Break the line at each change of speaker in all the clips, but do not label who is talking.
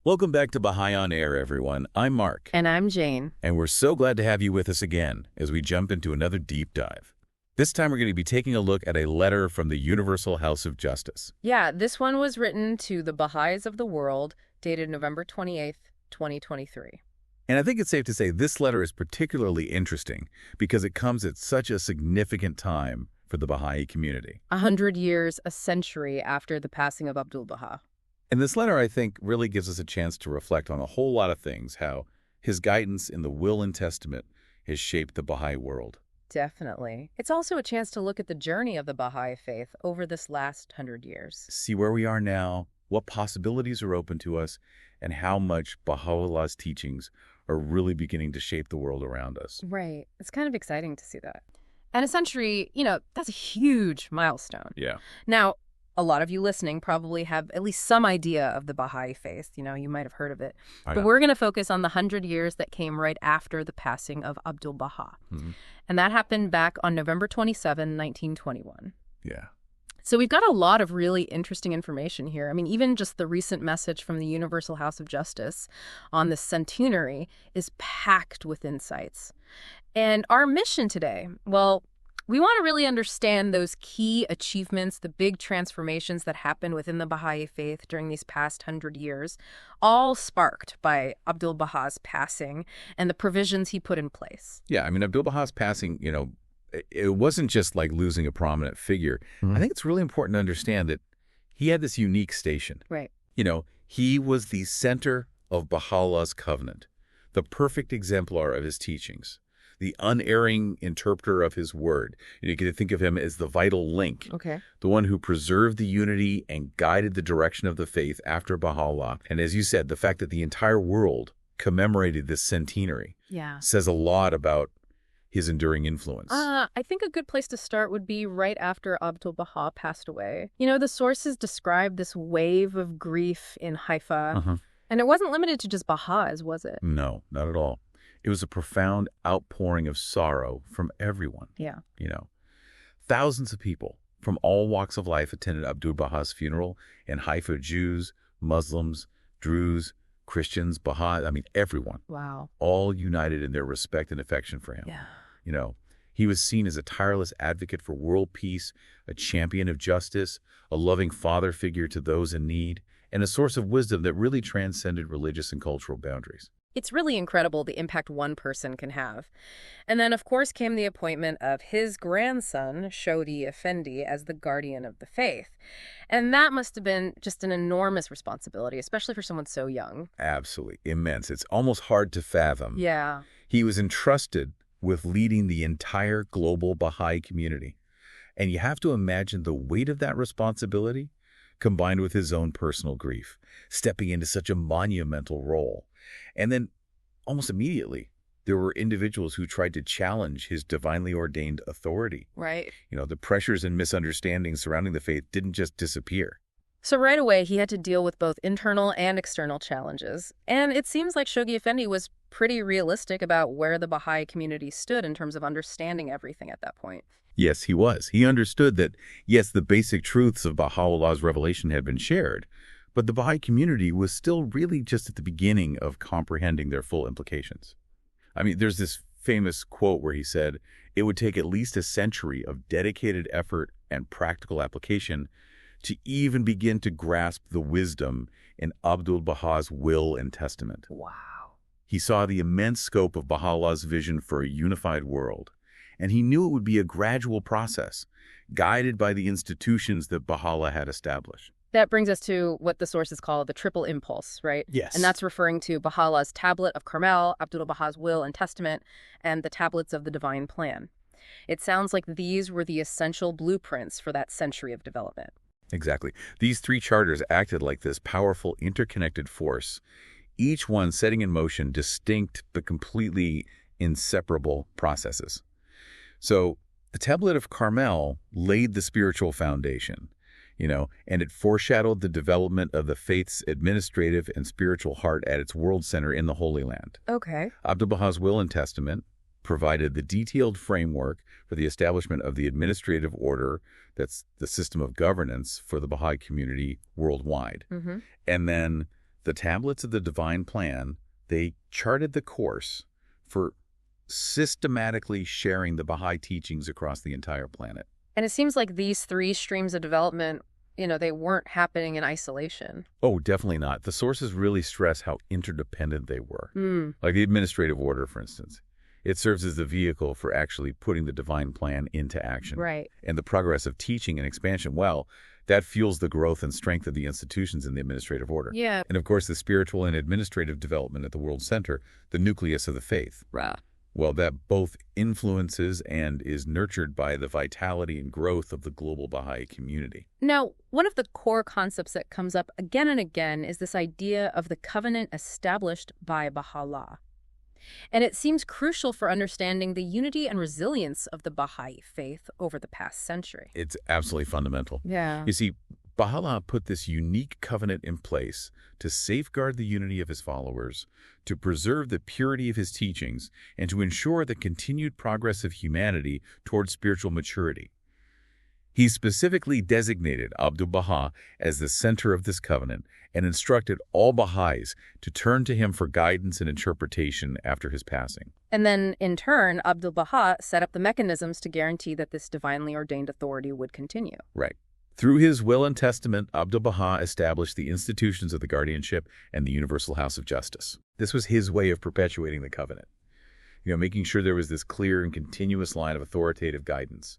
Welcome back to Baha'i on Air, everyone. I'm Mark.
And I'm Jane.
And we're so glad to have you with us again as we jump into another deep dive. This time we're going to be taking a look at a letter from the Universal House of Justice.
Yeah, this one was written to the Baha'is of the world, dated November 28th, 2023.
And I think it's safe to say this letter is particularly interesting because it comes at such a significant time for the Baha'i community.
100 years, a century after the passing of Abdu'l-Bahá.
And this letter, I think, really gives us a chance to reflect on a whole lot of things, how his guidance in the will and testament has shaped the Baha'i world.
Definitely. It's also a chance to look at the journey of the Bahá'í Faith over this last 100 years.
See where we are now, what possibilities are open to us, and how much Baha'u'llah's teachings are really beginning to shape the world around us.
Right. It's kind of exciting to see that. And a century, that's a huge milestone.
Yeah.
Now, a lot of you listening probably have at least some idea of the Baha'i Faith. You might have heard of it. But we're going to focus on the 100 years that came right after the passing of Abdu'l-Bahá.
Mm-hmm.
And that happened back on November 27, 1921.
Yeah.
So we've got a lot of really interesting information here. I mean, even just the recent message from the Universal House of Justice on the centenary is packed with insights. And our mission today, well, we want to really understand those key achievements, the big transformations that happened within the Baha'i Faith during these past 100 years, all sparked by Abdu'l-Bahá's passing and the provisions he put in place.
Yeah, I mean, Abdu'l-Bahá's passing, it wasn't just like losing a prominent figure.
Mm-hmm.
I think it's really important to understand that he had this unique station.
Right.
He was the center of Baha'u'llah's covenant, the perfect exemplar of his teachings, the unerring interpreter of his word. You get to think of him as the vital link,
Okay.
the one who preserved the unity and guided the direction of the faith after Baha'u'lláh. And as you said, the fact that the entire world commemorated this centenary says a lot about his enduring influence.
I think a good place to start would be right after Abdu'l-Bahá passed away. The sources describe this wave of grief in Haifa, and it wasn't limited to just Baha'is, was it?
No, not at all. It was a profound outpouring of sorrow from everyone.
Yeah.
Thousands of people from all walks of life attended Abdu'l-Bahá's funeral in Haifa. Jews, Muslims, Druze, Christians, Baha'i, everyone.
Wow.
All united in their respect and affection for him.
Yeah.
He was seen as a tireless advocate for world peace, a champion of justice, a loving father figure to those in need, and a source of wisdom that really transcended religious and cultural boundaries.
It's really incredible the impact one person can have. And then, of course, came the appointment of his grandson, Shodi Effendi, as the guardian of the faith. And that must have been just an enormous responsibility, especially for someone so young.
Absolutely. Immense. It's almost hard to fathom.
Yeah.
He was entrusted with leading the entire global Baha'i community. And you have to imagine the weight of that responsibility combined with his own personal grief, stepping into such a monumental role. And then, almost immediately, there were individuals who tried to challenge his divinely ordained authority.
Right.
The pressures and misunderstandings surrounding the faith didn't just disappear.
So right away, he had to deal with both internal and external challenges. And it seems like Shoghi Effendi was pretty realistic about where the Baha'i community stood in terms of understanding everything at that point.
Yes, he was. He understood that, yes, the basic truths of Baha'u'llah's revelation had been shared, but the Baha'i community was still really just at the beginning of comprehending their full implications. There's this famous quote where he said, "It would take at least a century of dedicated effort and practical application to even begin to grasp the wisdom in Abdu'l-Bahá's will and testament."
Wow.
He saw the immense scope of Baha'u'llah's vision for a unified world, and he knew it would be a gradual process, guided by the institutions that Baha'u'llah had established.
That brings us to what the sources call the triple impulse, right?
Yes.
And that's referring to Baha'u'llah's tablet of Carmel, Abdu'l-Bahá's will and testament, and the tablets of the divine plan. It sounds like these were the essential blueprints for that century of development.
Exactly. These three charters acted like this powerful interconnected force, each one setting in motion distinct but completely inseparable processes. So the tablet of Carmel laid the spiritual foundation, and it foreshadowed the development of the faith's administrative and spiritual heart at its world center in the Holy Land.
Okay.
Abdu'l-Bahá's will and testament provided the detailed framework for the establishment of the administrative order that's the system of governance for the Baha'i community worldwide.
Mm-hmm.
And then The tablets of the divine plan, they charted the course for systematically sharing the Baha'i teachings across the entire planet.
And it seems like these three streams of development, they weren't happening in isolation.
Oh, definitely not. The sources really stress how interdependent they were. Like the administrative order, for instance. It serves as the vehicle for actually putting the divine plan into action.
Right.
And the progress of teaching and expansion, well, that fuels the growth and strength of the institutions in the administrative order.
Yeah.
And of course, the spiritual and administrative development at the world center, the nucleus of the faith.
Right.
Well, that both influences and is nurtured by the vitality and growth of the global Baha'i community.
Now, one of the core concepts that comes up again and again is this idea of the covenant established by Baha'u'lláh. And it seems crucial for understanding the unity and resilience of the Baha'i faith over the past century.
It's absolutely fundamental.
Yeah.
You see, Baha'u'lláh put this unique covenant in place to safeguard the unity of his followers, to preserve the purity of his teachings, and to ensure the continued progress of humanity toward spiritual maturity. He specifically designated Abdu'l-Bahá as the center of this covenant and instructed all Baha'is to turn to him for guidance and interpretation after his passing.
And then, in turn, Abdu'l-Bahá set up the mechanisms to guarantee that this divinely ordained authority would continue.
Right. Through his will and testament, Abdu'l-Bahá established the institutions of the guardianship and the universal house of justice. This was his way of perpetuating the covenant, making sure there was this clear and continuous line of authoritative guidance.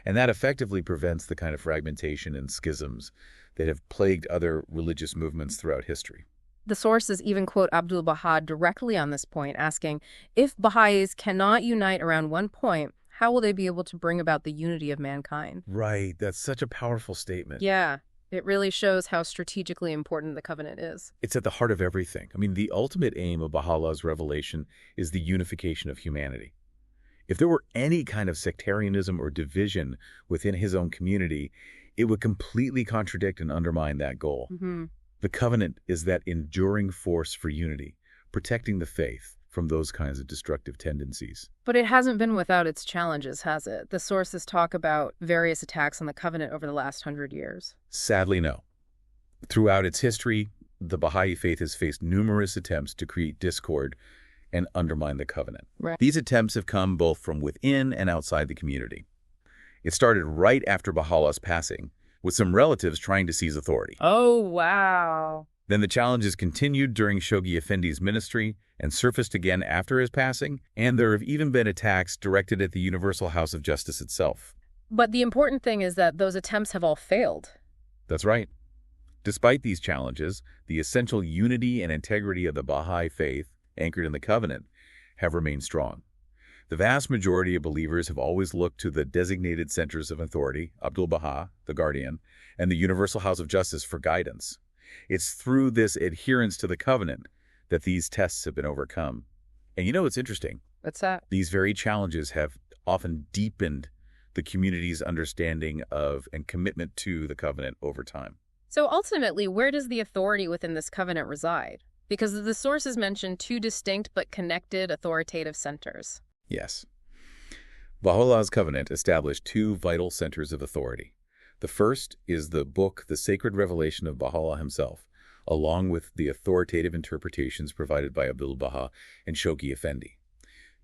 And that effectively prevents the kind of fragmentation and schisms that have plagued other religious movements throughout history.
The sources even quote Abdu'l-Bahá directly on this point, asking, if Baha'is cannot unite around one point, how will they be able to bring about the unity of mankind?
Right. That's such a powerful statement.
Yeah. It really shows how strategically important the covenant is.
It's at the heart of everything. The ultimate aim of Baha'u'llah's revelation is the unification of humanity. If there were any kind of sectarianism or division within his own community, it would completely contradict and undermine that goal. The covenant is that enduring force for unity, protecting the faith from those kinds of destructive tendencies.
But it hasn't been without its challenges, has it? The sources talk about various attacks on the covenant over the last 100 years.
Sadly, no. Throughout its history, the Baha'i Faith has faced numerous attempts to create discord and undermine the covenant.
Right.
These attempts have come both from within and outside the community. It started right after Baha'u'llah's passing, with some relatives trying to seize authority.
Oh, wow.
Then the challenges continued during Shoghi Effendi's ministry and surfaced again after his passing, and there have even been attacks directed at the Universal House of Justice itself.
But the important thing is that those attempts have all failed.
That's right. Despite these challenges, the essential unity and integrity of the Baha'i faith, anchored in the covenant, have remained strong. The vast majority of believers have always looked to the designated centers of authority, Abdu'l-Bahá, the guardian, and the Universal House of Justice for guidance. It's through this adherence to the covenant that these tests have been overcome. And it's interesting.
What's that?
These very challenges have often deepened the community's understanding of and commitment to the covenant over time.
So ultimately, where does the authority within this covenant reside? Because the sources mention two distinct but connected authoritative centers.
Yes. Baha'u'llah's covenant established two vital centers of authority. The first is the book, The Sacred Revelation of Baha'u'lláh himself, along with the authoritative interpretations provided by Abdu'l-Bahá and Shoghi Effendi.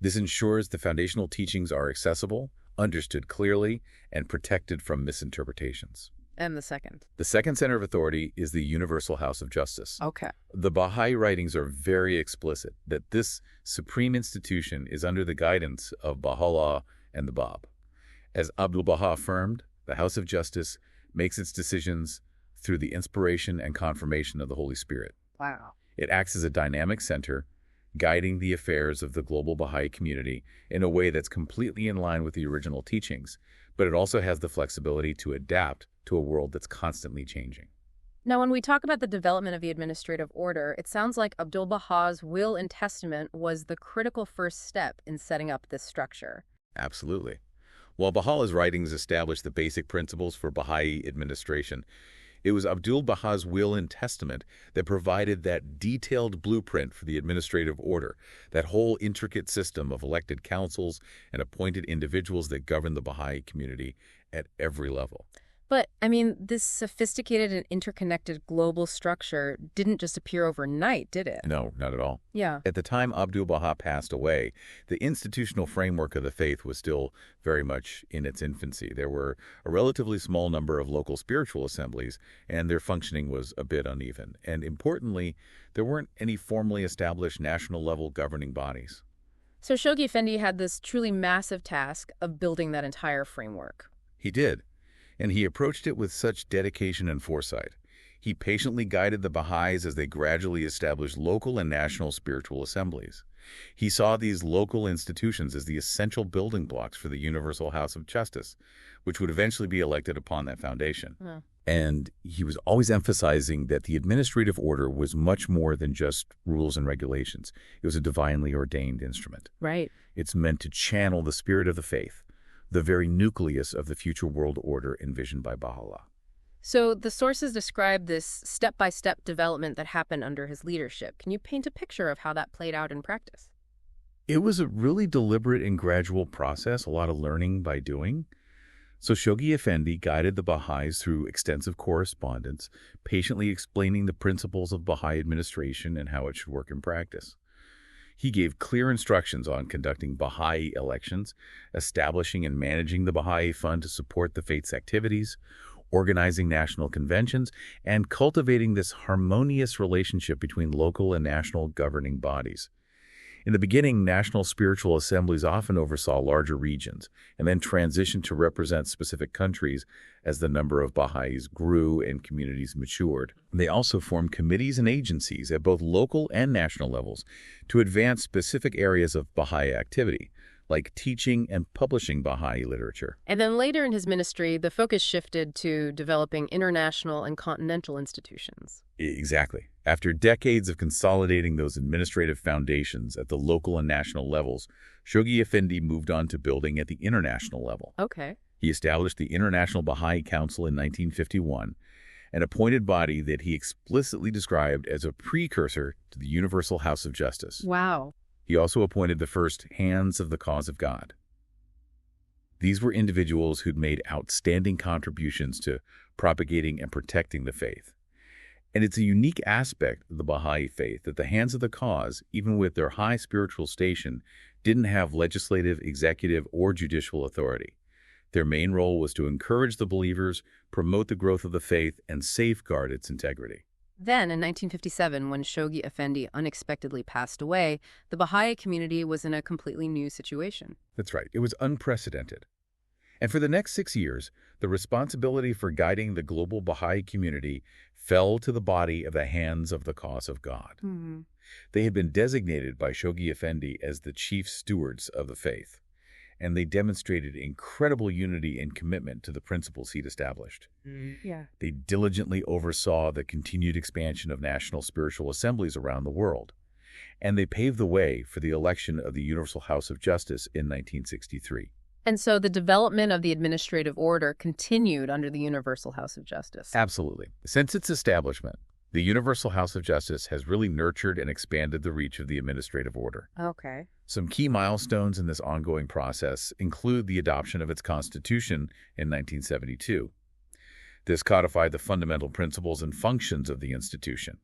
This ensures the foundational teachings are accessible, understood clearly, and protected from misinterpretations.
And the second?
The second center of authority is the Universal House of Justice.
Okay.
The Baha'i writings are very explicit that this supreme institution is under the guidance of Baha'u'lláh and the Bab. As Abdu'l-Bahá affirmed, the House of Justice makes its decisions through the inspiration and confirmation of the Holy Spirit.
Wow.
It acts as a dynamic center, guiding the affairs of the global Baha'i community in a way that's completely in line with the original teachings, but it also has the flexibility to adapt to a world that's constantly changing.
Now, when we talk about the development of the administrative order, it sounds like Abdu'l-Bahā's will and testament was the critical first step in setting up this structure.
Absolutely. While Baha'u'llah's writings established the basic principles for Baha'i administration, it was Abdu'l-Bahā's will and testament that provided that detailed blueprint for the administrative order, that whole intricate system of elected councils and appointed individuals that govern the Baha'i community at every level.
But, I mean, this sophisticated and interconnected global structure didn't just appear overnight, did it?
No, not at all.
Yeah.
At the time Abdu'l-Bahá passed away, the institutional framework of the faith was still very much in its infancy. There were a relatively small number of local spiritual assemblies, and their functioning was a bit uneven. And importantly, there weren't any formally established national-level governing bodies.
So Shoghi Effendi had this truly massive task of building that entire framework.
He did, and he approached it with such dedication and foresight. He patiently guided the Baha'is as they gradually established local and national spiritual assemblies. He saw these local institutions as the essential building blocks for the Universal House of Justice, which would eventually be elected upon that foundation.
Yeah.
And he was always emphasizing that the administrative order was much more than just rules and regulations. It was a divinely ordained instrument.
Right.
It's meant to channel the spirit of the faith, the very nucleus of the future world order envisioned by Baha'u'lláh.
So the sources describe this step-by-step development that happened under his leadership. Can you paint a picture of how that played out in practice?
It was a really deliberate and gradual process, a lot of learning by doing. So Shoghi Effendi guided the Baha'is through extensive correspondence, patiently explaining the principles of Baha'i administration and how it should work in practice. He gave clear instructions on conducting Baha'i elections, establishing and managing the Baha'i Fund to support the faith's activities, organizing national conventions, and cultivating this harmonious relationship between local and national governing bodies. In the beginning, national spiritual assemblies often oversaw larger regions and then transitioned to represent specific countries as the number of Baha'is grew and communities matured. They also formed committees and agencies at both local and national levels to advance specific areas of Baha'i activity, like teaching and publishing Baha'i literature.
And then later in his ministry, the focus shifted to developing international and continental institutions.
Exactly. After decades of consolidating those administrative foundations at the local and national levels, Shoghi Effendi moved on to building at the international level.
Okay.
He established the International Baha'i Council in 1951, an appointed body that he explicitly described as a precursor to the Universal House of Justice.
Wow.
He also appointed the first Hands of the Cause of God. These were individuals who'd made outstanding contributions to propagating and protecting the faith. And it's a unique aspect of the Baha'i faith that the Hands of the Cause, even with their high spiritual station, didn't have legislative, executive, or judicial authority. Their main role was to encourage the believers, promote the growth of the faith, and safeguard its integrity.
Then, in 1957, when Shoghi Effendi unexpectedly passed away, the Baha'i community was in a completely new situation.
That's right. It was unprecedented. And for the next 6 years, the responsibility for guiding the global Baha'i community fell to the body of the Hands of the Cause of God.
Mm-hmm.
They had been designated by Shoghi Effendi as the chief stewards of the faith, and they demonstrated incredible unity and commitment to the principles he'd established.
Yeah.
They diligently oversaw the continued expansion of national spiritual assemblies around the world, and they paved the way for the election of the Universal House of Justice in 1963.
And so the development of the administrative order continued under the Universal House of Justice.
Absolutely. Since its establishment, the Universal House of Justice has really nurtured and expanded the reach of the administrative order.
Okay.
Some key milestones in this ongoing process include the adoption of its constitution in 1972. This codified the fundamental principles and functions of the institution.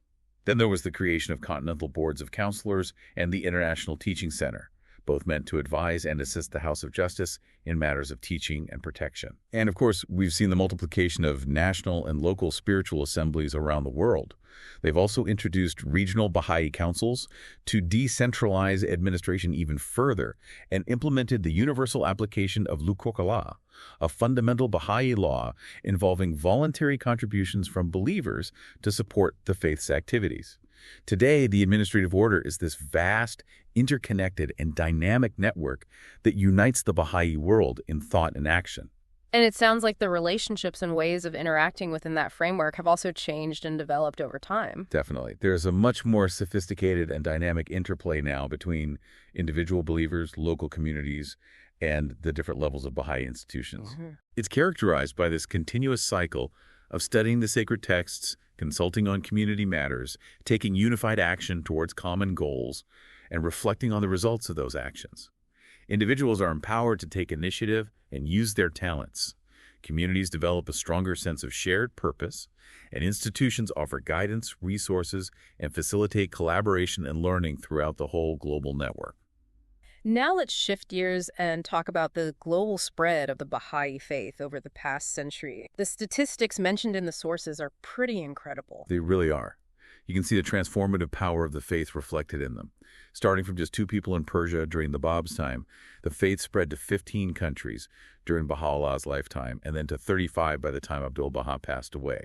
Then there was the creation of continental boards of counselors and the International Teaching Center, both meant to advise and assist the House of Justice in matters of teaching and protection. And of course, we've seen the multiplication of national and local spiritual assemblies around the world. They've also introduced regional Baha'i councils to decentralize administration even further and implemented the universal application of UHJ, a fundamental Baha'i law involving voluntary contributions from believers to support the faith's activities. Today, the administrative order is this vast, interconnected, and dynamic network that unites the Baha'i world in thought and action.
And it sounds like the relationships and ways of interacting within that framework have also changed and developed over time.
Definitely. There's a much more sophisticated and dynamic interplay now between individual believers, local communities, and the different levels of Baha'i institutions.
Mm-hmm.
It's characterized by this continuous cycle of studying the sacred texts, consulting on community matters, taking unified action towards common goals, and reflecting on the results of those actions. Individuals are empowered to take initiative and use their talents. Communities develop a stronger sense of shared purpose, and institutions offer guidance, resources, and facilitate collaboration and learning throughout the whole global network.
Now let's shift gears and talk about the global spread of the Baha'i faith over the past century. The statistics mentioned in the sources are pretty incredible.
They really are. You can see the transformative power of the faith reflected in them. Starting from just 2 people in Persia during the Bab's time, the faith spread to 15 countries during Baha'u'llah's lifetime, and then to 35 by the time Abdu'l-Bahá passed away.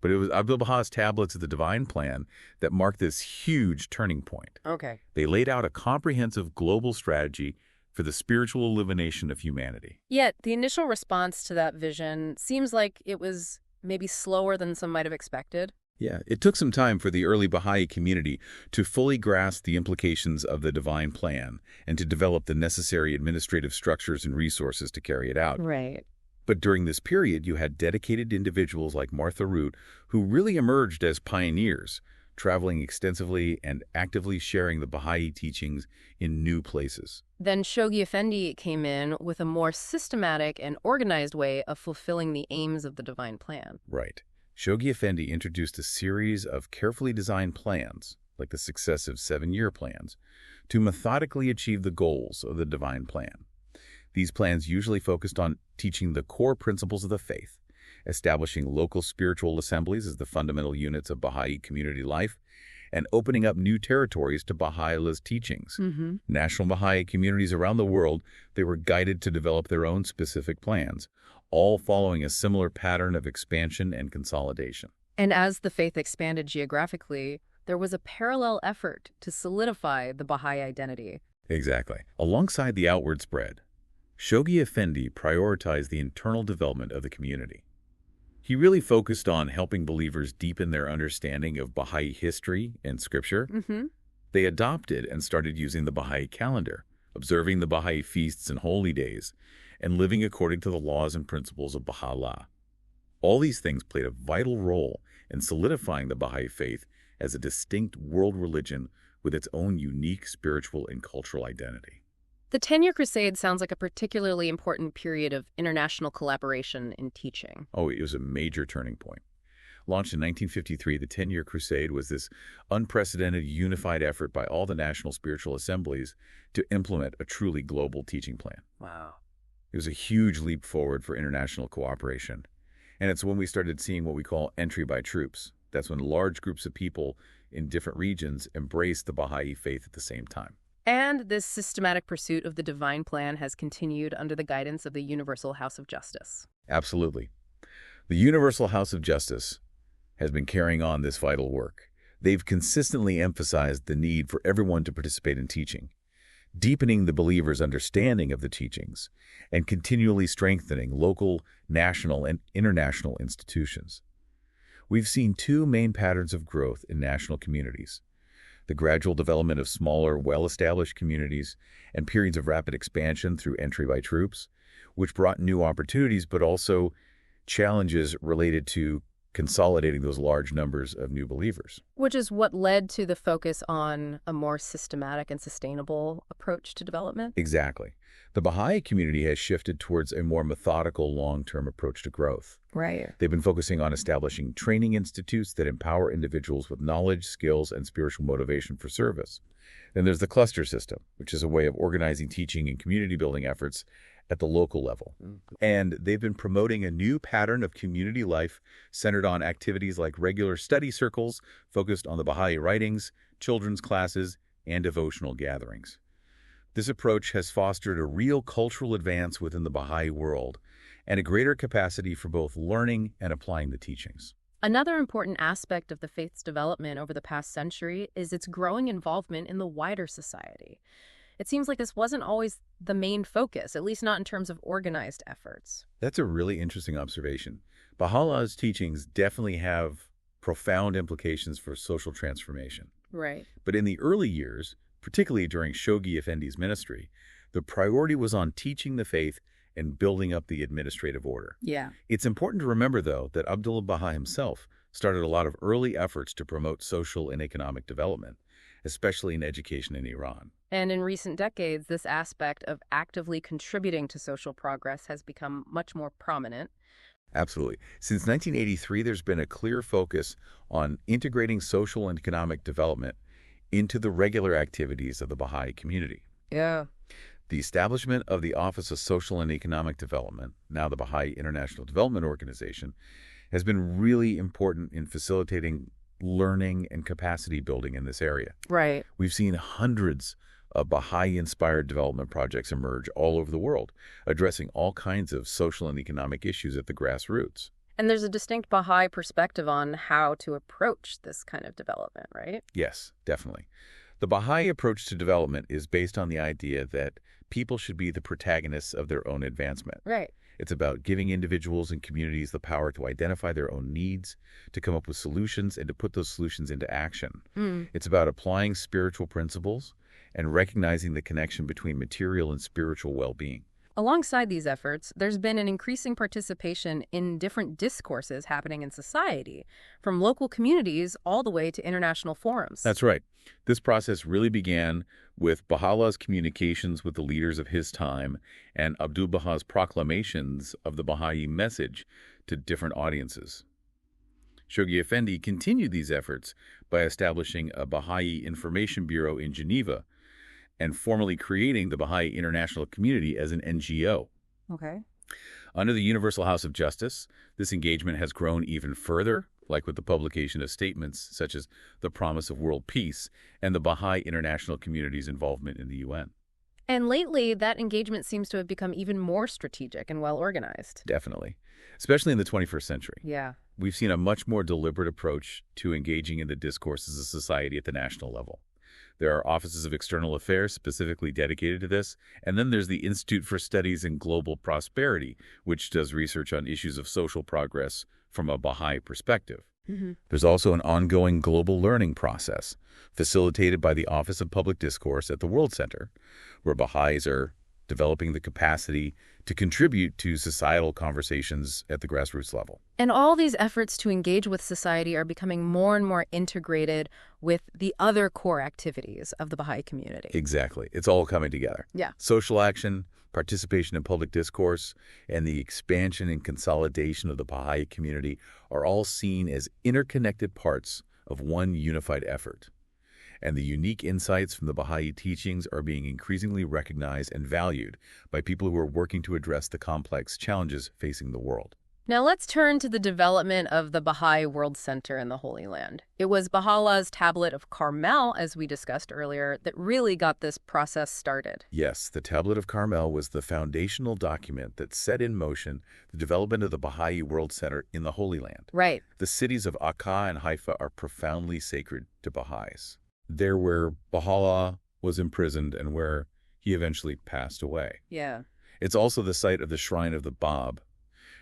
But it was Abdu'l-Bahá's tablets of the Divine Plan that marked this huge turning point.
Okay.
They laid out a comprehensive global strategy for the spiritual illumination of humanity.
Yet, the initial response to that vision seems like it was maybe slower than some might have expected.
Yeah, it took some time for the early Baha'i community to fully grasp the implications of the Divine Plan and to develop the necessary administrative structures and resources to carry it out.
Right.
But during this period, you had dedicated individuals like Martha Root who really emerged as pioneers, traveling extensively and actively sharing the Baha'i teachings in new places.
Then Shoghi Effendi came in with a more systematic and organized way of fulfilling the aims of the Divine Plan.
Right. Shoghi Effendi introduced a series of carefully designed plans, like the successive 7-year plans, to methodically achieve the goals of the Divine Plan. These plans usually focused on teaching the core principles of the faith, establishing local spiritual assemblies as the fundamental units of Baha'i community life, and opening up new territories to Baha'u'llah's teachings. National Baha'i communities around the world, they were guided to develop their own specific plans, all following a similar pattern of expansion and consolidation.
And as the faith expanded geographically, there was a parallel effort to solidify the Baha'i identity.
Exactly. Alongside the outward spread, Shoghi Effendi prioritized the internal development of the community. He really focused on helping believers deepen their understanding of Baha'i history and scripture. They adopted and started using the Baha'i calendar, observing the Baha'i feasts and holy days, and living according to the laws and principles of Baha'u'lláh. All these things played a vital role in solidifying the Baha'i faith as a distinct world religion with its own unique spiritual and cultural identity.
The 10-year crusade sounds like a particularly important period of international collaboration in teaching.
Oh, it was a major turning point. Launched in 1953, the 10-year crusade was this unprecedented unified effort by all the national spiritual assemblies to implement a truly global teaching plan.
Wow.
It was a huge leap forward for international cooperation. And it's when we started seeing what we call entry by troops. That's when large groups of people in different regions embraced the Baha'i faith at the same time.
And this systematic pursuit of the Divine Plan has continued under the guidance of the Universal House of Justice.
Absolutely. The Universal House of Justice has been carrying on this vital work. They've consistently emphasized the need for everyone to participate in teaching, deepening the believer's understanding of the teachings, and continually strengthening local, national, and international institutions. We've seen 2 main patterns of growth in national communities: the gradual development of smaller, well-established communities, and periods of rapid expansion through entry by troops, which brought new opportunities but also challenges related to consolidating those large numbers of new believers.
Which is what led to the focus on a more systematic and sustainable approach to development?
Exactly. The Baha'i community has shifted towards a more methodical, long-term approach to growth.
Right.
They've been focusing on establishing training institutes that empower individuals with knowledge, skills, and spiritual motivation for service. Then there's the cluster system, which is a way of organizing teaching and community building efforts at the local level. And they've been promoting a new pattern of community life centered on activities like regular study circles focused on the Baha'i writings, children's classes, and devotional gatherings. This approach has fostered a real cultural advance within the Baha'i world and a greater capacity for both learning and applying the teachings.
Another important aspect of the faith's development over the past century is its growing involvement in the wider society. It seems like this wasn't always the main focus, at least not in terms of organized efforts.
That's a really interesting observation. Baha'u'llah's teachings definitely have profound implications for social transformation.
Right.
But in the early years, particularly during Shoghi Effendi's ministry, the priority was on teaching the faith and building up the administrative order.
Yeah.
It's important to remember, though, that Abdu'l-Bahá himself started a lot of early efforts to promote social and economic development, especially in education in Iran.
And in recent decades, this aspect of actively contributing to social progress has become much more prominent.
Absolutely. Since 1983, there's been a clear focus on integrating social and economic development into the regular activities of the Baha'i community.
Yeah.
The establishment of the Office of Social and Economic Development, now the Baha'i International Development Organization, has been really important in facilitating learning and capacity building in this area.
Right.
We've seen hundreds of Baha'i-inspired development projects emerge all over the world, addressing all kinds of social and economic issues at the grassroots.
And there's a distinct Baha'i perspective on how to approach this kind of development, right?
Yes, definitely. The Baha'i approach to development is based on the idea that people should be the protagonists of their own advancement.
Right.
It's about giving individuals and communities the power to identify their own needs, to come up with solutions, and to put those solutions into action. It's about applying spiritual principles and recognizing the connection between material and spiritual well-being.
Alongside these efforts, there's been an increasing participation in different discourses happening in society, from local communities all the way to international forums.
That's right. This process really began with Baha'u'llah's communications with the leaders of his time and Abdu'l-Bahá's proclamations of the Baha'i message to different audiences. Shoghi Effendi continued these efforts by establishing a Baha'i Information Bureau in Geneva and formally creating the Baha'i International Community as an NGO.
Okay.
Under the Universal House of Justice, this engagement has grown even further, like with the publication of statements such as the Promise of World Peace and the Baha'i International Community's involvement in the UN.
And lately, that engagement seems to have become even more strategic and well-organized.
Definitely. Especially in the 21st century.
Yeah.
We've seen a much more deliberate approach to engaging in the discourses of society at the national level. There are offices of external affairs specifically dedicated to this, and then there's the Institute for Studies in Global Prosperity, which does research on issues of social progress from a Baha'i perspective. There's also an ongoing global learning process facilitated by the Office of Public Discourse at the World Center, where Baha'is are developing the capacity to contribute to societal conversations at the grassroots level.
And all these efforts to engage with society are becoming more and more integrated with the other core activities of the Baha'i community.
Exactly. It's all coming together.
Yeah.
Social action, participation in public discourse, and the expansion and consolidation of the Baha'i community are all seen as interconnected parts of one unified effort. And the unique insights from the Baha'i teachings are being increasingly recognized and valued by people who are working to address the complex challenges facing the world.
Now let's turn to the development of the Baha'i World Center in the Holy Land. It was Baha'u'llah's Tablet of Carmel, as we discussed earlier, that really got this process started.
Yes, the Tablet of Carmel was the foundational document that set in motion the development of the Baha'i World Center in the Holy Land.
Right.
The cities of Akka and Haifa are profoundly sacred to Baha'is. They're where Baha'u'lláh was imprisoned and where he eventually passed away.
Yeah.
It's also the site of the Shrine of the Bab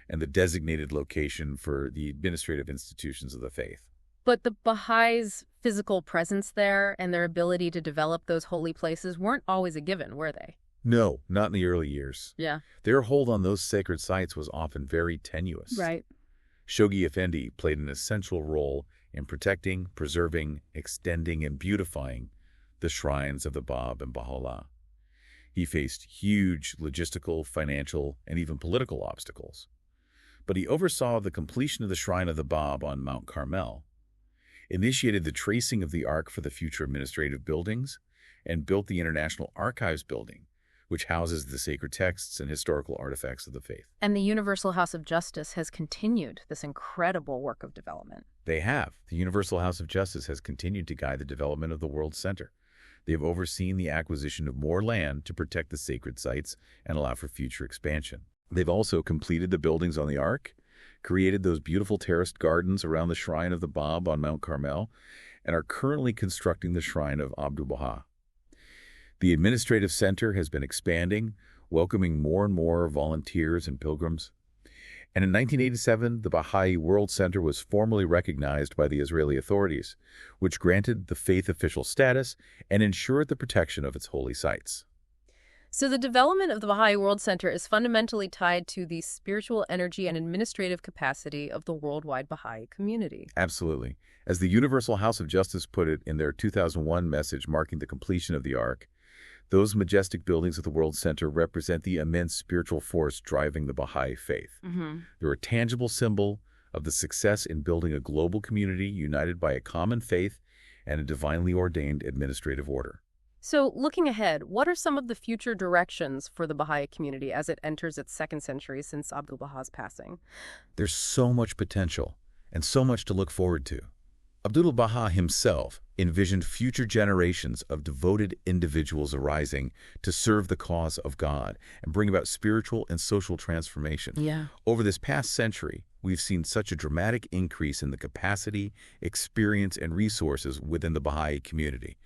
and the designated location for the administrative institutions of the faith.
But the Baha'is' physical presence there and their ability to develop those holy places weren't always a given, were they?
No, not in the early years.
Yeah.
Their hold on those sacred sites was often very tenuous.
Right.
Shoghi Effendi played an essential role in protecting, preserving, extending, and beautifying the shrines of the Bab and Baha'u'lláh. He faced huge logistical, financial, and even political obstacles. But he oversaw the completion of the Shrine of the Bab on Mount Carmel, initiated the tracing of the Ark for the future administrative buildings, and built the International Archives Building, which houses the sacred texts and historical artifacts of the faith.
And the Universal House of Justice has continued this incredible work of development.
They have. The Universal House of Justice has continued to guide the development of the World Center. They have overseen the acquisition of more land to protect the sacred sites and allow for future expansion. They've also completed the buildings on the Ark, created those beautiful terraced gardens around the Shrine of the Bab on Mount Carmel, and are currently constructing the Shrine of Abdu'l-Bahá. The administrative center has been expanding, welcoming more and more volunteers and pilgrims. And in 1987, the Baha'i World Center was formally recognized by the Israeli authorities, which granted the faith official status and ensured the protection of its holy sites.
So the development of the Baha'i World Center is fundamentally tied to the spiritual energy and administrative capacity of the worldwide Baha'i community.
Absolutely. As the Universal House of Justice put it in their 2001 message marking the completion of the Ark, those majestic buildings of the World Center represent the immense spiritual force driving the Bahá'í Faith. They're a tangible symbol of the success in building a global community united by a common faith and a divinely ordained administrative order.
So looking ahead, what are some of the future directions for the Baha'i community as it enters its second century since Abdu'l-Bahá's passing?
There's so much potential and so much to look forward to. Abdu'l-Bahá himself envisioned future generations of devoted individuals arising to serve the cause of God and bring about spiritual and social transformation. Over this past century, we've seen such a dramatic increase in the capacity, experience, and resources within the Baha'i community.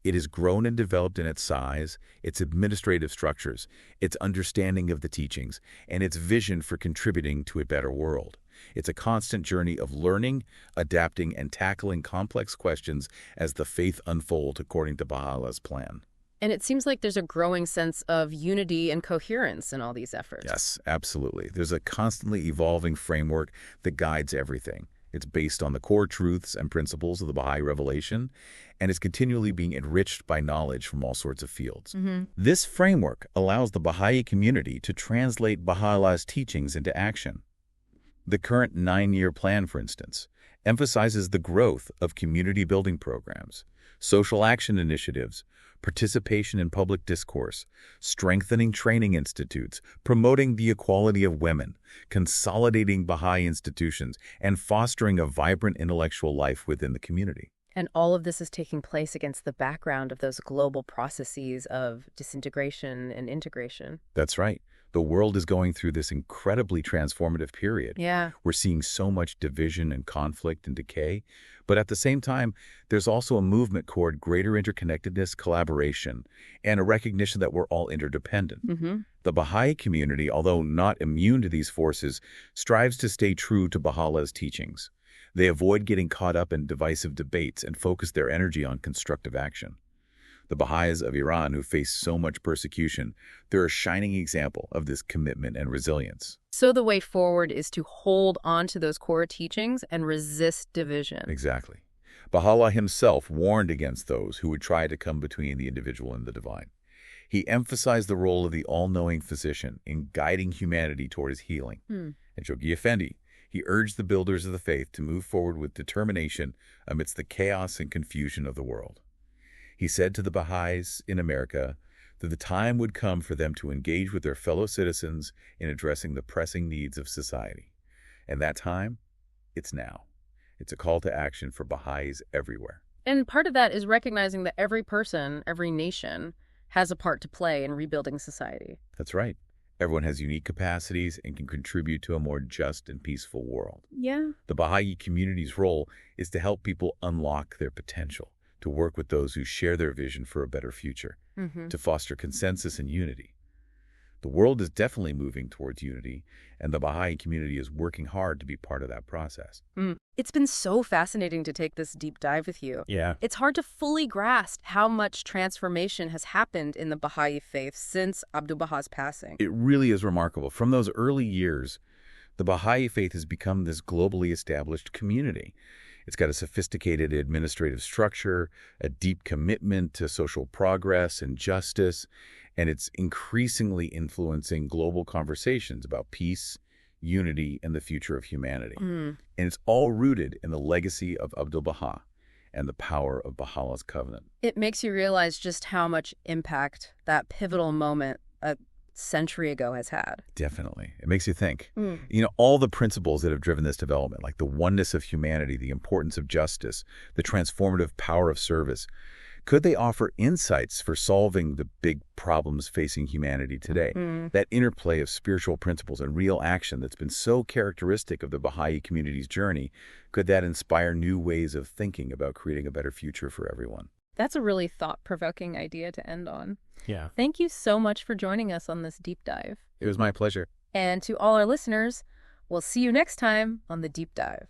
It has grown and developed in its size, its administrative structures, its understanding of the teachings, and its vision for contributing to a better world. It's a constant journey of learning, adapting, and tackling complex questions as the faith unfolds according to Baha'u'llah's plan.
And it seems like there's a growing sense of unity and coherence in all these efforts.
Yes, absolutely. There's a constantly evolving framework that guides everything. It's based on the core truths and principles of the Baha'i revelation, and is continually being enriched by knowledge from all sorts of fields. This framework allows the Baha'i community to translate Baha'u'llah's teachings into action. The current 9-year plan, for instance, emphasizes the growth of community building programs, social action initiatives, participation in public discourse, strengthening training institutes, promoting the equality of women, consolidating Baha'i institutions, and fostering a vibrant intellectual life within the community.
And all of this is taking place against the background of those global processes of disintegration and integration.
That's right. The world is going through this incredibly transformative period. We're seeing so much division and conflict and decay, but at the same time, there's also a movement toward greater interconnectedness, collaboration, and a recognition that we're all interdependent. The Baha'i community, although not immune to these forces, strives to stay true to Baha'u'llah's teachings. They avoid getting caught up in divisive debates and focus their energy on constructive action. The Baha'is of Iran, who face so much persecution, they're a shining example of this commitment and resilience.
So the way forward is to hold on to those core teachings and resist division.
Exactly. Baha'u'lláh himself warned against those who would try to come between the individual and the divine. He emphasized the role of the all-knowing physician in guiding humanity toward his healing. And Chogi Effendi, he urged the builders of the faith to move forward with determination amidst the chaos and confusion of the world. He said to the Baha'is in America that the time would come for them to engage with their fellow citizens in addressing the pressing needs of society. And that time, it's now. It's a call to action for Baha'is everywhere.
And part of that is recognizing that every person, every nation, has a part to play in rebuilding society.
That's right. Everyone has unique capacities and can contribute to a more just and peaceful world. The Baha'i community's role is to help people unlock their potential, to work with those who share their vision for a better future, to foster consensus and unity. The world is definitely moving towards unity, and the Baha'i community is working hard to be part of that process.
It's been so fascinating to take this deep dive with you. It's hard to fully grasp how much transformation has happened in the Baha'i faith since Abdu'l-Bahá's passing.
It really is remarkable. From those early years, the Baha'i faith has become this globally established community. It's got a sophisticated administrative structure, a deep commitment to social progress and justice, and it's increasingly influencing global conversations about peace, unity, and the future of humanity. And it's all rooted in the legacy of Abdu'l-Bahá and the power of Baha'u'llah's covenant.
It makes you realize just how much impact that pivotal moment a century ago has had.
Definitely. It makes you think. You know, all the principles that have driven this development, like the oneness of humanity, the importance of justice, the transformative power of service, could they offer insights for solving the big problems facing humanity today? That interplay of spiritual principles and real action that's been so characteristic of the Baha'i community's journey, could that inspire new ways of thinking about creating a better future for everyone?
That's a really thought-provoking idea to end on. Thank you so much for joining us on this deep dive.
It was my pleasure.
And to all our listeners, we'll see you next time on The Deep Dive.